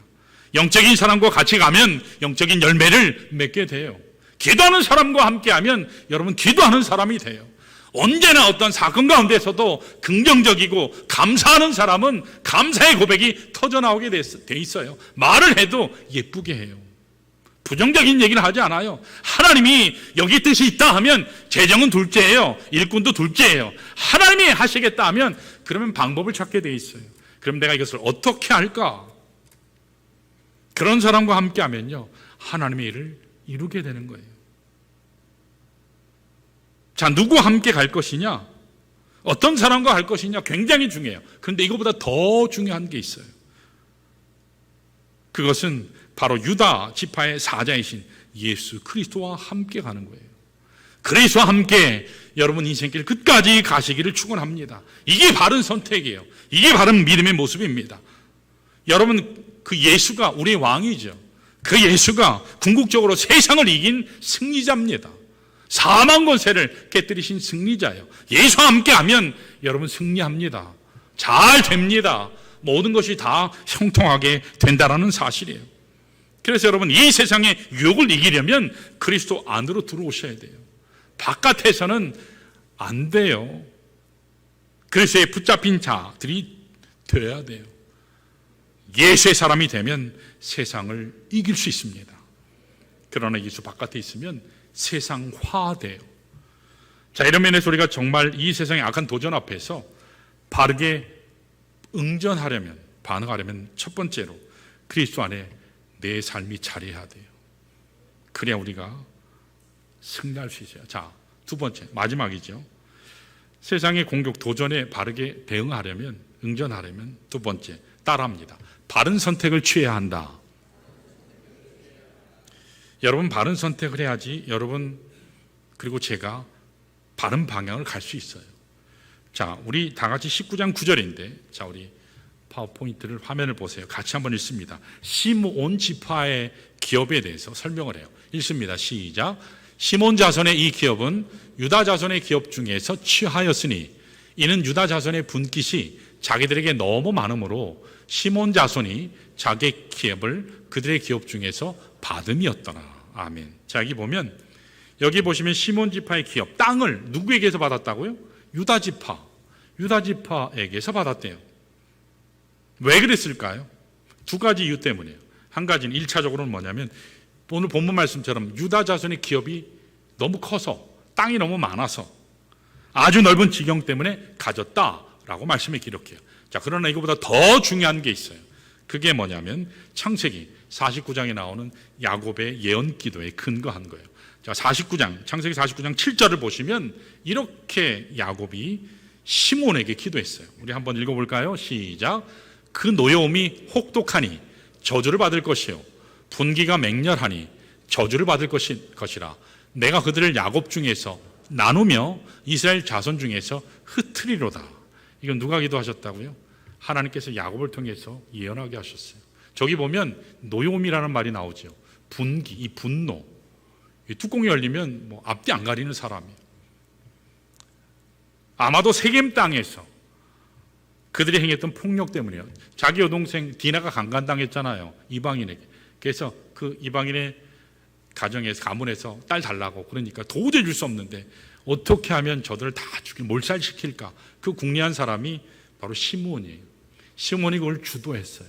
영적인 사람과 같이 가면 영적인 열매를 맺게 돼요. 기도하는 사람과 함께하면 여러분 기도하는 사람이 돼요. 언제나 어떤 사건 가운데서도 긍정적이고 감사하는 사람은 감사의 고백이 터져나오게 돼 있어요. 말을 해도 예쁘게 해요. 부정적인 얘기를 하지 않아요. 하나님이 여기 뜻이 있다 하면 재정은 둘째예요. 일꾼도 둘째예요. 하나님이 하시겠다 하면 그러면 방법을 찾게 돼 있어요. 그럼 내가 이것을 어떻게 할까? 그런 사람과 함께 하면요, 하나님의 일을 이루게 되는 거예요. 자, 누구와 함께 갈 것이냐? 어떤 사람과 갈 것이냐? 굉장히 중요해요. 그런데 이거보다 더 중요한 게 있어요. 그것은 바로 유다 지파의 사자이신 예수 그리스도와 함께 가는 거예요. 그리스도와 함께 여러분 인생길 끝까지 가시기를 축원합니다. 이게 바른 선택이에요. 이게 바른 믿음의 모습입니다. 여러분, 그 예수가 우리의 왕이죠. 그 예수가 궁극적으로 세상을 이긴 승리자입니다. 사망 권세를 깨뜨리신 승리자예요. 예수와 함께하면 여러분 승리합니다. 잘 됩니다. 모든 것이 다 형통하게 된다라는 사실이에요. 그래서 여러분, 이 세상의 유혹을 이기려면 그리스도 안으로 들어오셔야 돼요. 바깥에서는 안 돼요. 그리스도에 붙잡힌 자들이 되어야 돼요. 예수의 사람이 되면 세상을 이길 수 있습니다. 그러나 예수 바깥에 있으면 세상화돼요. 자, 이런 면에서 우리가 정말 이 세상의 악한 도전 앞에서 바르게 응전하려면, 반응하려면 첫 번째로 그리스도 안에 내 삶이 자리해야 돼요. 그래야 우리가 승리할 수 있어요. 자, 두 번째, 마지막이죠. 세상의 공격, 도전에 바르게 대응하려면, 응전하려면 두 번째, 따라합니다. 바른 선택을 취해야 한다. 여러분, 바른 선택을 해야지 여러분 그리고 제가 바른 방향을 갈 수 있어요. 자, 우리 다 같이 19장 9절인데, 자, 우리 파워포인트를 화면을 보세요. 같이 한번 읽습니다. 시므온 지파의 기업에 대해서 설명을 해요. 읽습니다. 시작. 시몬 자손의 이 기업은 유다 자손의 기업 중에서 취하였으니 이는 유다 자손의 분깃이 자기들에게 너무 많으므로 시몬 자손이 자기 기업을 그들의 기업 중에서 받음이었더라. 아멘. 자, 여기 보시면 시몬 지파의 기업, 땅을 누구에게서 받았다고요? 유다 지파에게서 받았대요. 왜 그랬을까요? 두 가지 이유 때문이에요. 한 가지는 1차적으로는 뭐냐면 오늘 본문 말씀처럼 유다 자손의 기업이 너무 커서, 땅이 너무 많아서 아주 넓은 지경 때문에 가졌다라고 말씀에 기록해요. 자, 그러나 이거보다 더 중요한 게 있어요. 그게 뭐냐면 창세기 49장에 나오는 야곱의 예언 기도에 근거한 거예요. 자, 창세기 49장 7절을 보시면 이렇게 야곱이 시몬에게 기도했어요. 우리 한번 읽어볼까요? 시작. 그 노여움이 혹독하니 저주를 받을 것이요 분기가 맹렬하니 저주를 받을 것이라. 내가 그들을 야곱 중에서 나누며 이스라엘 자손 중에서 흩트리로다. 이건 누가 기도하셨다고요? 하나님께서 야곱을 통해서 예언하게 하셨어요. 저기 보면 노여움이라는 말이 나오죠. 분기, 이 분노, 이 뚜껑이 열리면 뭐 앞뒤 안 가리는 사람이에요. 아마도 세겜 땅에서 그들이 행했던 폭력 때문이에요. 자기 여동생 디나가 강간당했잖아요, 이방인에게. 그래서 그 이방인의 가문에서 딸 달라고, 그러니까 도저히 줄 수 없는데 어떻게 하면 저들을 다 몰살시킬까? 그 궁리한 사람이 바로 시므온이에요. 시므온이 그걸 주도했어요.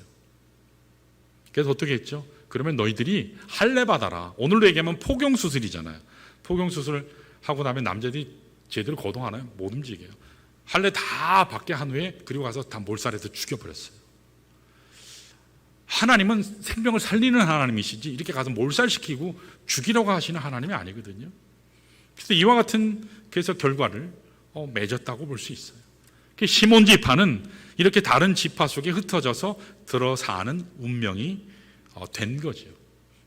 그래서 어떻게 했죠? 그러면 너희들이 할례 받아라. 오늘로 얘기하면 포경수술이잖아요. 포경수술을 하고 나면 남자들이 제대로 거동하나요? 못 움직여요. 할례 다 받게 한 후에 그리고 가서 다 몰살해서 죽여버렸어요. 하나님은 생명을 살리는 하나님이시지 이렇게 가서 몰살시키고 죽이려고 하시는 하나님이 아니거든요. 그래서 이와 같은 결과를 맺었다고 볼 수 있어요. 시몬 지파는 이렇게 다른 지파 속에 흩어져서 들어 사는 운명이 된 거죠.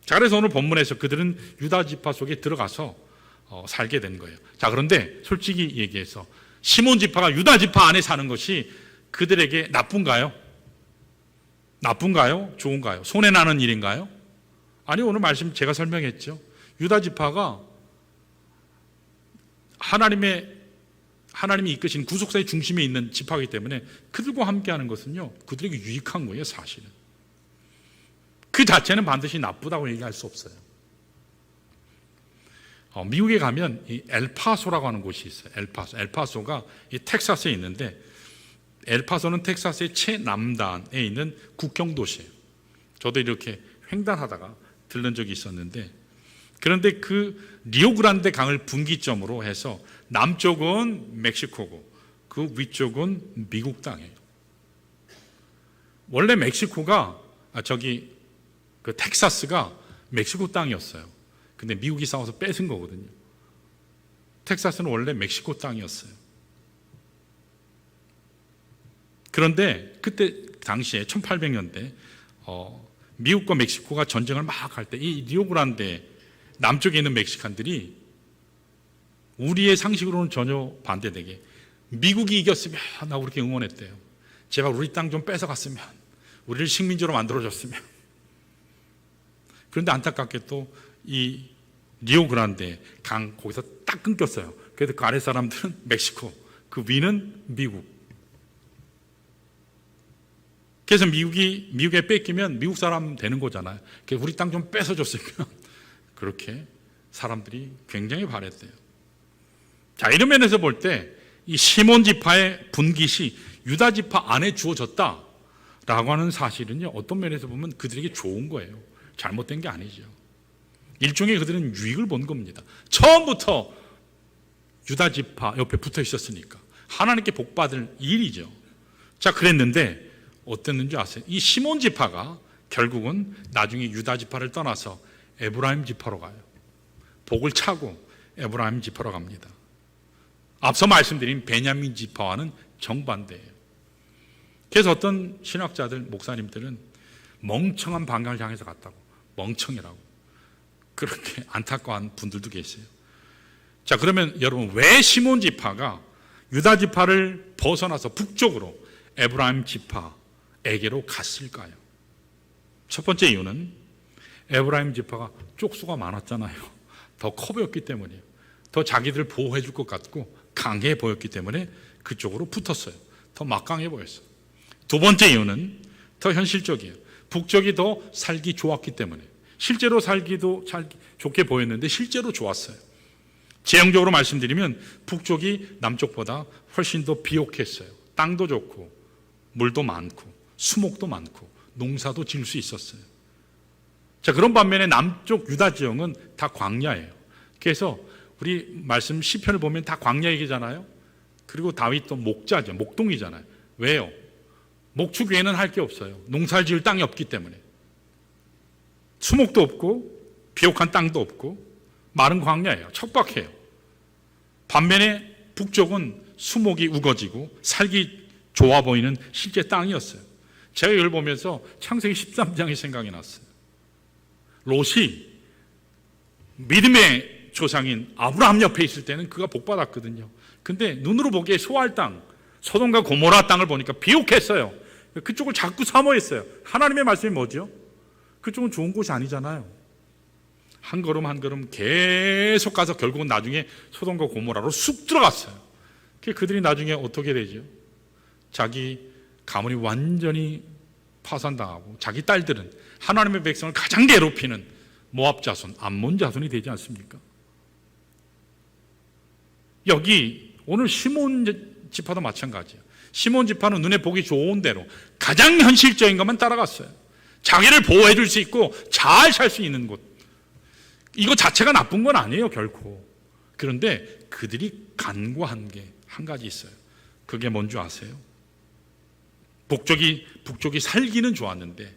자, 그래서 오늘 본문에서 그들은 유다 지파 속에 들어가서 살게 된 거예요. 자, 그런데 솔직히 얘기해서 시몬 지파가 유다 지파 안에 사는 것이 그들에게 나쁜가요? 좋은가요? 손해나는 일인가요? 아니, 오늘 말씀 제가 설명했죠. 유다 지파가 하나님이 이끄신 구속사의 중심에 있는 지파이기 때문에 그들과 함께하는 것은요, 그들에게 유익한 거예요. 사실은 그 자체는 반드시 나쁘다고 얘기할 수 없어요. 미국에 가면 이 엘파소라고 하는 곳이 있어요. 엘파소가 이 텍사스에 있는데, 엘파소는 텍사스의 최남단에 있는 국경 도시예요. 저도 이렇게 횡단하다가 들른 적이 있었는데, 그런데 그 리오그란데 강을 분기점으로 해서 남쪽은 멕시코고 그 위쪽은 미국 땅이에요. 원래 멕시코가 그 텍사스가 멕시코 땅이었어요. 근데 미국이 싸워서 뺏은 거거든요. 텍사스는 원래 멕시코 땅이었어요. 그런데 그때 당시에 1800년대 미국과 멕시코가 전쟁을 막 할 때 이 리오그란데 남쪽에 있는 멕시칸들이 우리의 상식으로는 전혀 반대되게 미국이 이겼으면 하고 그렇게 응원했대요. 제발 우리 땅 좀 뺏어갔으면, 우리를 식민지로 만들어줬으면. 그런데 안타깝게 또 이 리오그란데 강 거기서 딱 끊겼어요. 그래서 그 아래 사람들은 멕시코, 그 위는 미국. 그래서 미국에 뺏기면 미국 사람 되는 거잖아요. 그래서 우리 땅 좀 뺏어줬으면. 그렇게 사람들이 굉장히 바랬대요. 자, 이런 면에서 볼 때 이 시몬 지파의 분깃이 유다 지파 안에 주어졌다라고 하는 사실은요, 어떤 면에서 보면 그들에게 좋은 거예요. 잘못된 게 아니죠. 일종의 그들은 유익을 본 겁니다. 처음부터 유다 지파 옆에 붙어 있었으니까 하나님께 복받을 일이죠. 자, 그랬는데 어땠는지 아세요? 이 시몬 지파가 결국은 나중에 유다 지파를 떠나서 에브라임 지파로 가요. 복을 차고 에브라임 지파로 갑니다. 앞서 말씀드린 베냐민 지파와는 정반대예요. 그래서 어떤 신학자들, 목사님들은 멍청한 방향을 향해서 갔다고, 멍청이라고 그렇게 안타까워한 분들도 계세요. 자, 그러면 여러분, 왜 시몬 지파가 유다 지파를 벗어나서 북쪽으로 에브라임 지파에게로 갔을까요? 첫 번째 이유는 에브라임 지파가 쪽수가 많았잖아요. 더 커 보였기 때문이에요. 더 자기들을 보호해 줄 것 같고 강해 보였기 때문에 그쪽으로 붙었어요. 더 막강해 보였어요. 두 번째 이유는 더 현실적이에요. 북쪽이 더 살기 좋았기 때문에. 실제로 살기도 좋게 보였는데 실제로 좋았어요. 재형적으로 말씀드리면 북쪽이 남쪽보다 훨씬 더 비옥했어요. 땅도 좋고 물도 많고 수목도 많고 농사도 지을 수 있었어요. 자, 그런 반면에 남쪽 유다 지역은 다 광야예요. 그래서 우리 말씀 시편을 보면 다 광야 얘기잖아요. 그리고 다윗도 목자죠. 목동이잖아요. 왜요? 목축 외에는 할 게 없어요. 농사를 지을 땅이 없기 때문에. 수목도 없고 비옥한 땅도 없고 마른 광야예요. 척박해요. 반면에 북쪽은 수목이 우거지고 살기 좋아 보이는 실제 땅이었어요. 제가 이걸 보면서 창세기 13장이 생각이 났어요. 롯이 믿음의 조상인 아브라함 옆에 있을 때는 그가 복받았거든요. 근데 눈으로 보기에 소알 땅, 소돔과 고모라 땅을 보니까 비옥했어요. 그쪽을 자꾸 사모했어요. 하나님의 말씀이 뭐죠? 그쪽은 좋은 곳이 아니잖아요. 한 걸음 한 걸음 계속 가서 결국은 나중에 소돔과 고모라로 쑥 들어갔어요. 그들이 나중에 어떻게 되죠? 자기 가문이 완전히 파산당하고 자기 딸들은 하나님의 백성을 가장 괴롭히는 모압 자손, 암몬 자손이 되지 않습니까? 여기 오늘 시몬 지파도 마찬가지예요. 시몬 지파는 눈에 보기 좋은 대로 가장 현실적인 것만 따라갔어요. 자기를 보호해 줄 수 있고 잘 살 수 있는 곳, 이거 자체가 나쁜 건 아니에요, 결코. 그런데 그들이 간과한 게 한 가지 있어요. 그게 뭔지 아세요? 북쪽이 살기는 좋았는데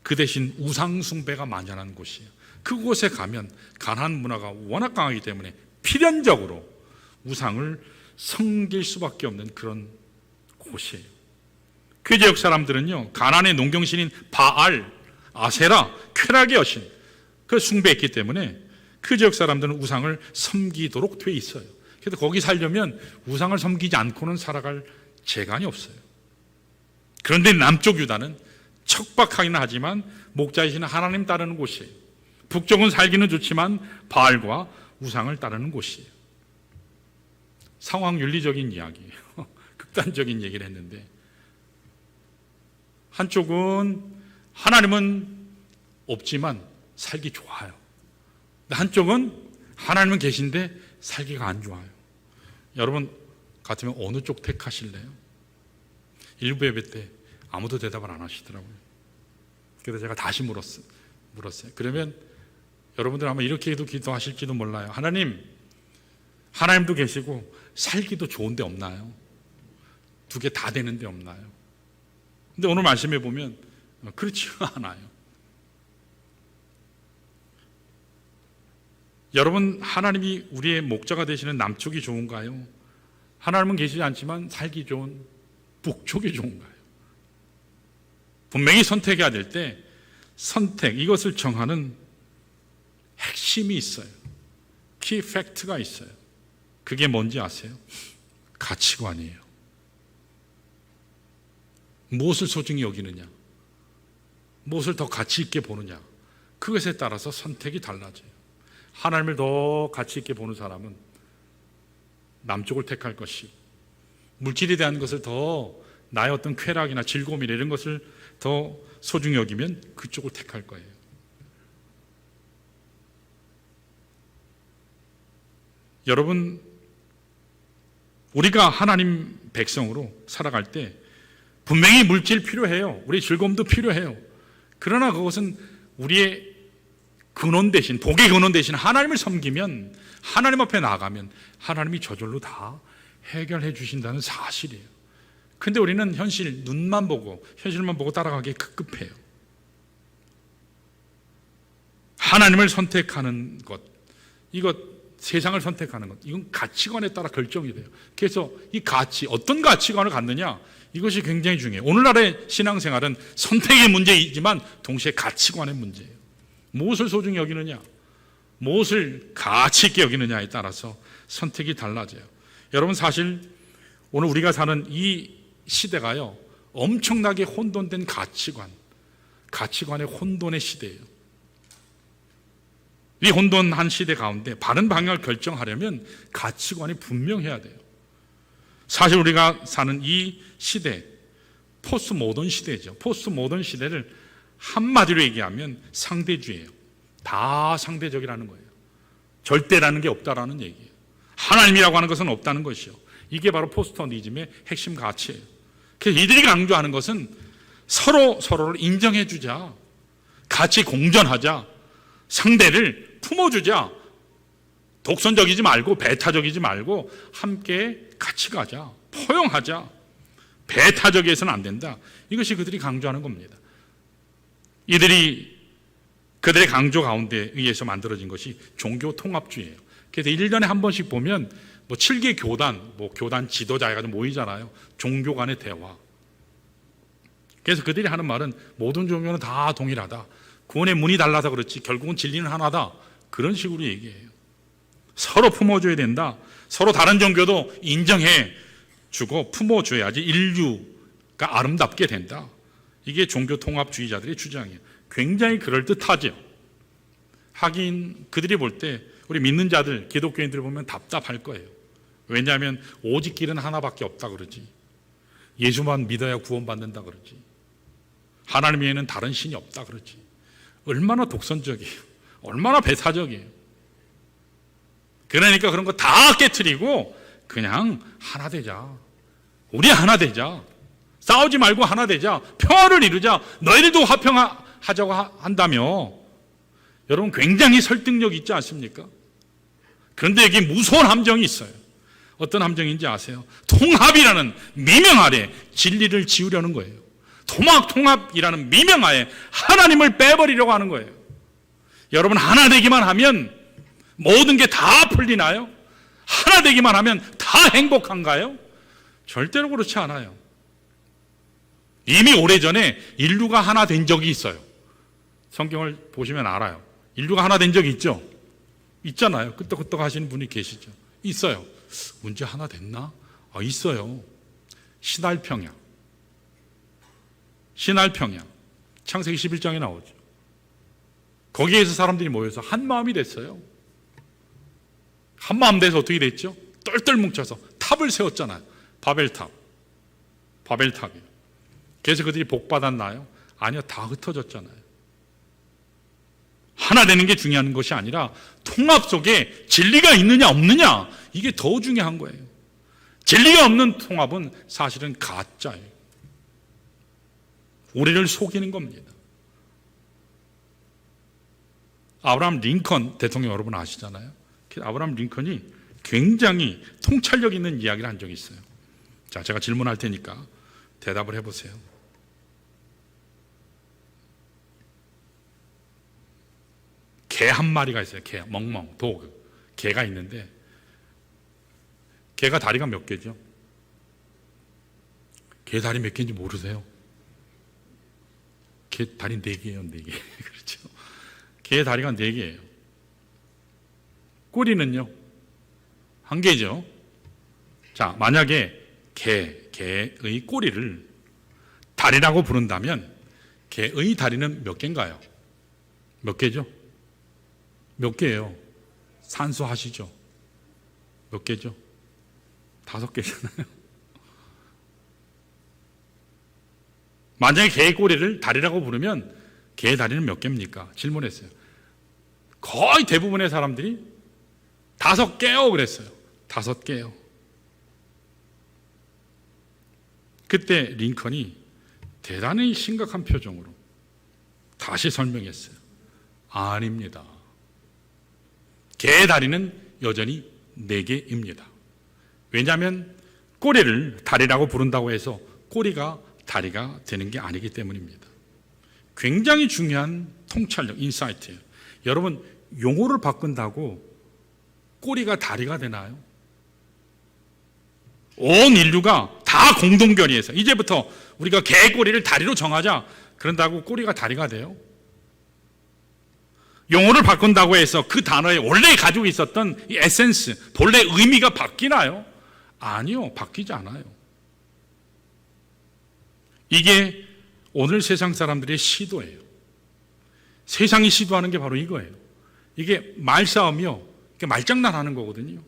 그 대신 우상 숭배가 만연한 곳이에요. 그곳에 가면 가나안 문화가 워낙 강하기 때문에 필연적으로 우상을 섬길 수밖에 없는 그런 곳이에요. 그 지역 사람들은요, 가나안의 농경신인 바알, 아세라, 쾌락의 여신, 그걸 숭배했기 때문에 그 지역 사람들은 우상을 섬기도록 돼 있어요. 그래서 거기 살려면 우상을 섬기지 않고는 살아갈 재간이 없어요. 그런데 남쪽 유다는 척박하기는 하지만 목자이신 하나님 따르는 곳이에요. 북쪽은 살기는 좋지만 바알과 우상을 따르는 곳이에요. 상황 윤리적인 이야기예요. 극단적인 얘기를 했는데, 한쪽은 하나님은 없지만 살기 좋아요. 한쪽은 하나님은 계신데 살기가 안 좋아요. 여러분 같으면 어느 쪽 택하실래요? 일부 예배 때 아무도 대답을 안 하시더라고요. 그래서 제가 다시 물었어요. 그러면 여러분들 아마 이렇게도 기도하실지도 몰라요. 하나님도 계시고 살기도 좋은 데 없나요? 두 개 다 되는 데 없나요? 근데 오늘 말씀해 보면 그렇지 않아요. 여러분, 하나님이 우리의 목자가 되시는 남쪽이 좋은가요? 하나님은 계시지 않지만 살기 좋은 북쪽이 좋은가요? 분명히 선택해야 될 때 이것을 정하는 핵심이 있어요. 키 팩트가 있어요. 그게 뭔지 아세요? 가치관이에요. 무엇을 소중히 여기느냐, 무엇을 더 가치 있게 보느냐, 그것에 따라서 선택이 달라져요. 하나님을 더 가치 있게 보는 사람은 남쪽을 택할 것이고, 물질에 대한 것을 더, 나의 어떤 쾌락이나 즐거움이나 이런 것을 더 소중히 여기면 그쪽을 택할 거예요. 여러분, 우리가 하나님 백성으로 살아갈 때 분명히 물질 필요해요. 우리 즐거움도 필요해요. 그러나 그것은 우리의 근원 대신, 복의 근원 대신 하나님을 섬기면, 하나님 앞에 나아가면 하나님이 저절로 다 해결해 주신다는 사실이에요. 근데 우리는 눈만 보고, 현실만 보고 따라가기에 급급해요. 하나님을 선택하는 것, 세상을 선택하는 것, 이건 가치관에 따라 결정이 돼요. 그래서 이 어떤 가치관을 갖느냐, 이것이 굉장히 중요해요. 오늘날의 신앙생활은 선택의 문제이지만 동시에 가치관의 문제예요. 무엇을 소중히 여기느냐, 무엇을 가치 있게 여기느냐에 따라서 선택이 달라져요. 여러분, 사실 오늘 우리가 사는 이 시대가요, 엄청나게 혼돈된 가치관의 혼돈의 시대예요. 이 혼돈한 시대 가운데 바른 방향을 결정하려면 가치관이 분명해야 돼요. 사실 우리가 사는 이 시대, 포스트 모던 시대죠. 포스트 모던 시대를 한마디로 얘기하면 상대주의예요. 다 상대적이라는 거예요. 절대라는 게 없다라는 얘기예요. 하나님이라고 하는 것은 없다는 것이요. 이게 바로 포스트모더니즘의 핵심 가치예요. 그래서 이들이 강조하는 것은 서로를 인정해 주자, 같이 공존하자, 상대를 품어주자, 독선적이지 말고 배타적이지 말고 함께 같이 가자, 포용하자, 배타적이어서는 안 된다. 이것이 그들이 강조하는 겁니다. 이들이 그들의 강조 가운데 의해서 만들어진 것이 종교 통합주의예요. 그래서 1년에 한 번씩 보면 7개 교단, 교단 지도자 해가지고 모이잖아요. 종교 간의 대화. 그래서 그들이 하는 말은 모든 종교는 다 동일하다. 구원의 문이 달라서 그렇지 결국은 진리는 하나다. 그런 식으로 얘기해요. 서로 품어줘야 된다. 서로 다른 종교도 인정해 주고 품어줘야지 인류가 아름답게 된다. 이게 종교 통합주의자들의 주장이에요. 굉장히 그럴듯하죠. 하긴 그들이 볼 때 우리 믿는 자들, 기독교인들을 보면 답답할 거예요. 왜냐하면 오직 길은 하나밖에 없다 그러지. 예수만 믿어야 구원받는다 그러지. 하나님 외에는 다른 신이 없다 그러지. 얼마나 독선적이에요. 얼마나 배타적이에요. 그러니까 그런 거 다 깨트리고 그냥 하나 되자. 우리 하나 되자. 싸우지 말고 하나 되자. 평화를 이루자. 너희들도 화평하자고 한다며. 여러분, 굉장히 설득력 있지 않습니까? 그런데 여기 무서운 함정이 있어요. 어떤 함정인지 아세요? 통합이라는 미명 아래 진리를 지우려는 거예요. 통합이라는 미명 하에 하나님을 빼버리려고 하는 거예요. 여러분, 하나 되기만 하면 모든 게 다 풀리나요? 하나 되기만 하면 다 행복한가요? 절대로 그렇지 않아요. 이미 오래전에 인류가 하나 된 적이 있어요. 성경을 보시면 알아요. 인류가 하나 된 적이 있죠? 있잖아요. 끄떡끄떡 하시는 분이 계시죠? 있어요. 언제 하나 됐나? 있어요. 신할평야. 창세기 11장에 나오죠. 거기에서 사람들이 모여서 한 마음이 됐어요. 한 마음 돼서 어떻게 됐죠? 똘똘 뭉쳐서 탑을 세웠잖아요. 바벨탑이요. 그래서 그들이 복 받았나요? 아니요, 다 흩어졌잖아요. 하나 되는 게 중요한 것이 아니라 통합 속에 진리가 있느냐 없느냐, 이게 더 중요한 거예요. 진리가 없는 통합은 사실은 가짜예요. 우리를 속이는 겁니다. 아브라함 링컨 대통령 여러분 아시잖아요. 아브라함 링컨이 굉장히 통찰력 있는 이야기를 한 적이 있어요. 자, 제가 질문할 테니까 대답을 해보세요. 개 한 마리가 있어요. 개, 멍멍, 도그. 개가 있는데 개가 다리가 몇 개죠? 개 다리 몇 개인지 모르세요? 개 다리 4개예요, 4개. 그렇죠. 개 다리가 4개예요. 꼬리는요? 1개죠. 자, 만약에 개의 꼬리를 다리라고 부른다면 개의 다리는 몇 개인가요? 몇 개죠? 몇 개예요? 산수하시죠? 몇 개죠? 5개잖아요. 만약에 개의 꼬리를 다리라고 부르면 개의 다리는 몇 개입니까? 질문했어요. 거의 대부분의 사람들이 5개요 그랬어요. 5개요. 그때 링컨이 대단히 심각한 표정으로 다시 설명했어요. 아닙니다. 개의 다리는 여전히 4개입니다. 왜냐하면 꼬리를 다리라고 부른다고 해서 꼬리가 다리가 되는 게 아니기 때문입니다. 굉장히 중요한 통찰력, 인사이트예요. 여러분, 용어를 바꾼다고 꼬리가 다리가 되나요? 온 인류가 다 공동변이해서 이제부터 우리가 개 꼬리를 다리로 정하자. 그런다고 꼬리가 다리가 돼요? 용어를 바꾼다고 해서 그 단어에 원래 가지고 있었던 이 에센스, 본래 의미가 바뀌나요? 아니요, 바뀌지 않아요. 이게 오늘 세상 사람들의 시도예요. 세상이 시도하는 게 바로 이거예요. 이게 말싸움이요, 말장난하는 거거든요.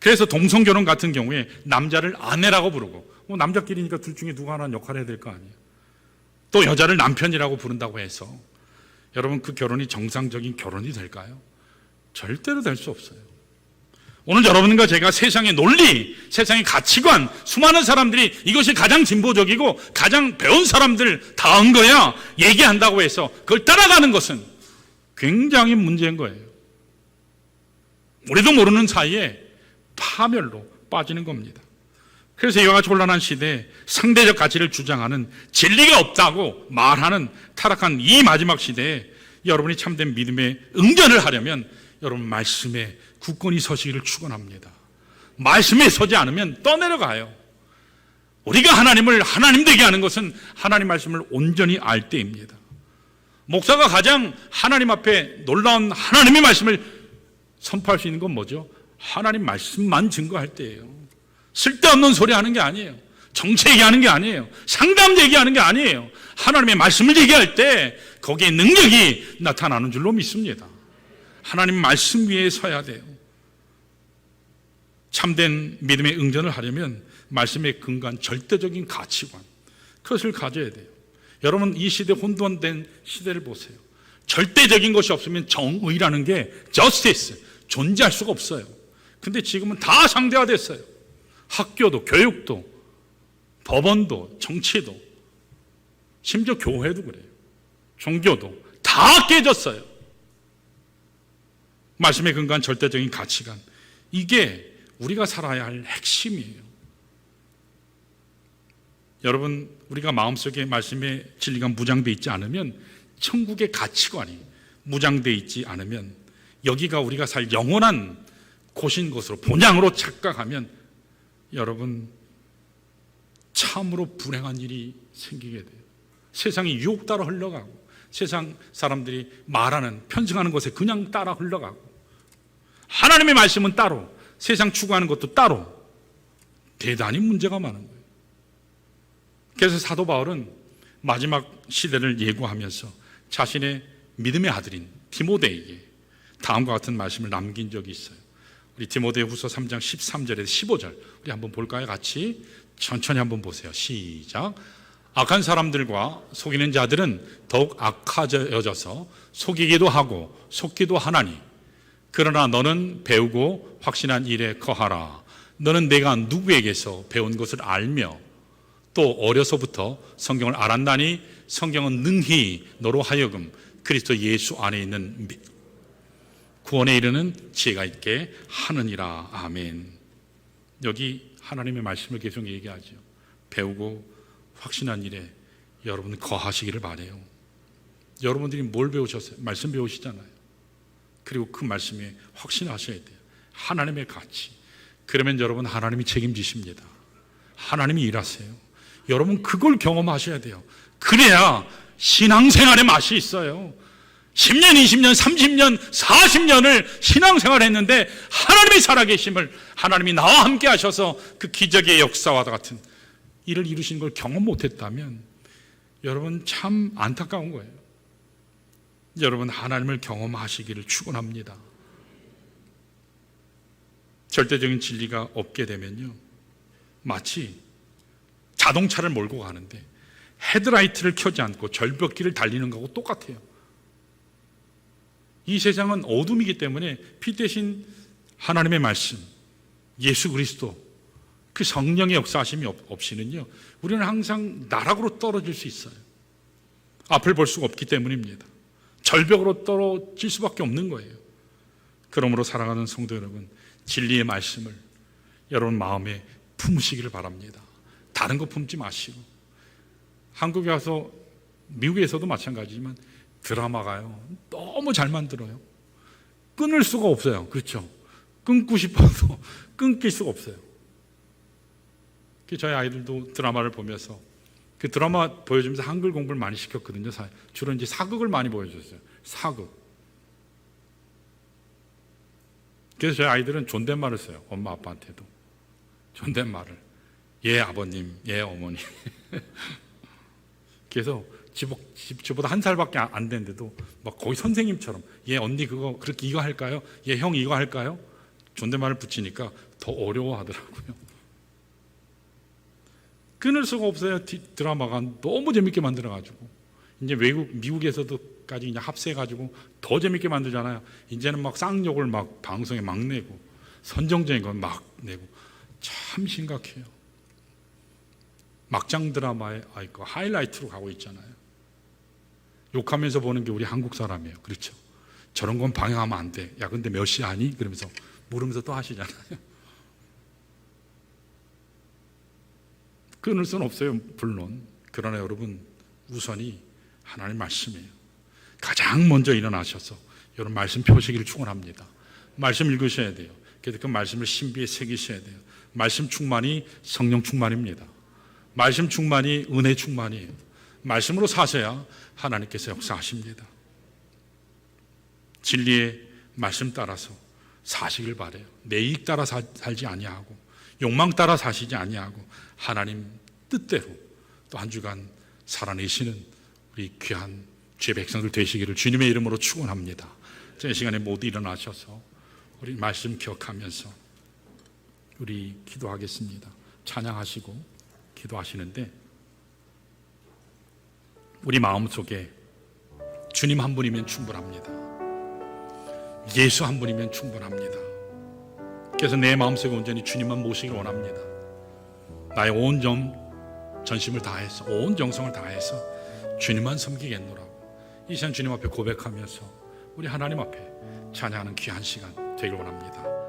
그래서 동성결혼 같은 경우에 남자를 아내라고 부르고, 남자끼리니까 둘 중에 누가 하나 역할을 해야 될 거 아니에요. 또 여자를 남편이라고 부른다고 해서 여러분 그 결혼이 정상적인 결혼이 될까요? 절대로 될 수 없어요. 오늘 여러분과 제가 세상의 논리, 세상의 가치관, 수많은 사람들이 이것이 가장 진보적이고 가장 배운 사람들 다 한 거야 얘기한다고 해서 그걸 따라가는 것은 굉장히 문제인 거예요. 우리도 모르는 사이에 파멸로 빠지는 겁니다. 그래서 이와 같이 혼란한 시대에 상대적 가치를 주장하는 진리가 없다고 말하는 타락한 이 마지막 시대에 여러분이 참된 믿음의 응전을 하려면 여러분 말씀에 굳건히 서시기를 축원합니다. 말씀에 서지 않으면 떠내려가요. 우리가 하나님을 하나님 되게 하는 것은 하나님 말씀을 온전히 알 때입니다. 목사가 가장 하나님 앞에 놀라운 하나님의 말씀을 선포할 수 있는 건 뭐죠? 하나님 말씀만 증거할 때예요. 쓸데없는 소리 하는 게 아니에요. 정치 얘기하는 게 아니에요. 상담 얘기하는 게 아니에요. 하나님의 말씀을 얘기할 때 거기에 능력이 나타나는 줄로 믿습니다. 하나님 말씀 위에 서야 돼요. 참된 믿음의 응전을 하려면 말씀의 근간, 절대적인 가치관, 그것을 가져야 돼요. 여러분 이 시대 혼돈된 시대를 보세요. 절대적인 것이 없으면 정의라는 게 justice, 존재할 수가 없어요. 근데 지금은 다 상대화됐어요. 학교도, 교육도, 법원도, 정치도, 심지어 교회도 그래요. 종교도 다 깨졌어요. 말씀에 근거한 절대적인 가치관, 이게 우리가 살아야 할 핵심이에요. 여러분 우리가 마음속에 말씀의 진리가 무장되어 있지 않으면, 천국의 가치관이 무장되어 있지 않으면, 여기가 우리가 살 영원한 곳인 것으로 본향으로 착각하면 여러분 참으로 불행한 일이 생기게 돼요. 세상이 유혹 따라 흘러가고, 세상 사람들이 말하는, 편승하는 것에 그냥 따라 흘러가고, 하나님의 말씀은 따로, 세상 추구하는 것도 따로, 대단히 문제가 많은 거예요. 그래서 사도 바울은 마지막 시대를 예고하면서 자신의 믿음의 아들인 디모데에게 다음과 같은 말씀을 남긴 적이 있어요. 우리 디모데후서 3장 13절에서 15절 우리 한번 볼까요? 같이 천천히 한번 보세요. 시작. 악한 사람들과 속이는 자들은 더욱 악하여져서 속이기도 하고 속기도 하나니, 그러나 너는 배우고 확신한 일에 거하라. 너는 내가 누구에게서 배운 것을 알며 또 어려서부터 성경을 알았나니 성경은 능히 너로 하여금 그리스도 예수 안에 있는 구원에 이르는 지혜가 있게 하느니라. 아멘. 여기 하나님의 말씀을 계속 얘기하죠. 배우고 확신한 일에 여러분 거하시기를 바라요. 여러분들이 뭘 배우셨어요? 말씀 배우시잖아요. 그리고 그 말씀에 확신하셔야 돼요. 하나님의 가치. 그러면 여러분 하나님이 책임지십니다. 하나님이 일하세요. 여러분 그걸 경험하셔야 돼요. 그래야 신앙생활의 맛이 있어요. 10년, 20년, 30년, 40년을 신앙생활을 했는데 하나님이 살아계심을, 하나님이 나와 함께 하셔서 그 기적의 역사와 같은 일을 이루신 걸 경험 못했다면 여러분 참 안타까운 거예요. 여러분 하나님을 경험하시기를 축원합니다. 절대적인 진리가 없게 되면요, 마치 자동차를 몰고 가는데 헤드라이트를 켜지 않고 절벽길을 달리는 거하고 똑같아요. 이 세상은 어둠이기 때문에 피 대신 하나님의 말씀, 예수 그리스도, 그 성령의 역사하심이 없이는요, 우리는 항상 나락으로 떨어질 수 있어요. 앞을 볼 수가 없기 때문입니다. 절벽으로 떨어질 수밖에 없는 거예요. 그러므로 사랑하는 성도 여러분, 진리의 말씀을 여러분 마음에 품으시기를 바랍니다. 다른 거 품지 마시고, 한국에 와서, 미국에서도 마찬가지지만 드라마가요 너무 잘 만들어요. 끊을 수가 없어요. 그렇죠? 끊고 싶어도 끊길 수가 없어요. 저희 아이들도 드라마를 보면서 그 드라마 보여주면서 한글 공부를 많이 시켰거든요. 주로 이제 사극을 많이 보여줬어요. 사극. 그래서 저희 아이들은 존댓말을 써요. 엄마 아빠한테도 존댓말을. 예 아버님, 예 어머니. 그래서 저보다 한 살밖에 안 됐는데도 막 거의 선생님처럼 예 언니 그거 그렇게 이거 할까요? 예 형 이거 할까요? 존댓말을 붙이니까 더 어려워하더라고요. 끊을 수가 없어요. 드라마가 너무 재밌게 만들어가지고 이제 미국에서도까지 이제 합세해가지고 더 재밌게 만들잖아요. 이제는 막 쌍욕을 막 방송에 막 내고 선정적인 건 막 내고 참 심각해요. 막장 드라마의 그 하이라이트로 가고 있잖아요. 욕하면서 보는 게 우리 한국 사람이에요. 그렇죠? 저런 건 방해하면 안 돼. 야 근데 몇 시 아니? 그러면서 물으면서 또 하시잖아요. 끊을 수는 없어요. 물론. 그러나 여러분 우선이 하나님 말씀이에요. 가장 먼저 일어나셔서 여러분 말씀 펴시기를 축원합니다. 말씀 읽으셔야 돼요. 그래서 그 말씀을 신비에 새기셔야 돼요. 말씀 충만이 성령 충만입니다. 말씀 충만이 은혜 충만이에요. 말씀으로 사셔야 하나님께서 역사하십니다. 진리의 말씀 따라서 사시길 바라요. 내 이익 따라 살지 아니하고 욕망 따라 사시지 아니하고 하나님 뜻대로 또 한 주간 살아내시는 우리 귀한 주의 백성들 되시기를 주님의 이름으로 축원합니다. 이 시간에 모두 일어나셔서 우리 말씀 기억하면서 우리 기도하겠습니다. 찬양하시고 기도하시는데 우리 마음속에 주님 한 분이면 충분합니다. 예수 한 분이면 충분합니다. 그래서 내 마음속에 온전히 주님만 모시길 원합니다. 나의 온 전심을 다해서 온 정성을 다해서 주님만 섬기겠노라고 이 시간 주님 앞에 고백하면서 우리 하나님 앞에 찬양하는 귀한 시간 되길 원합니다.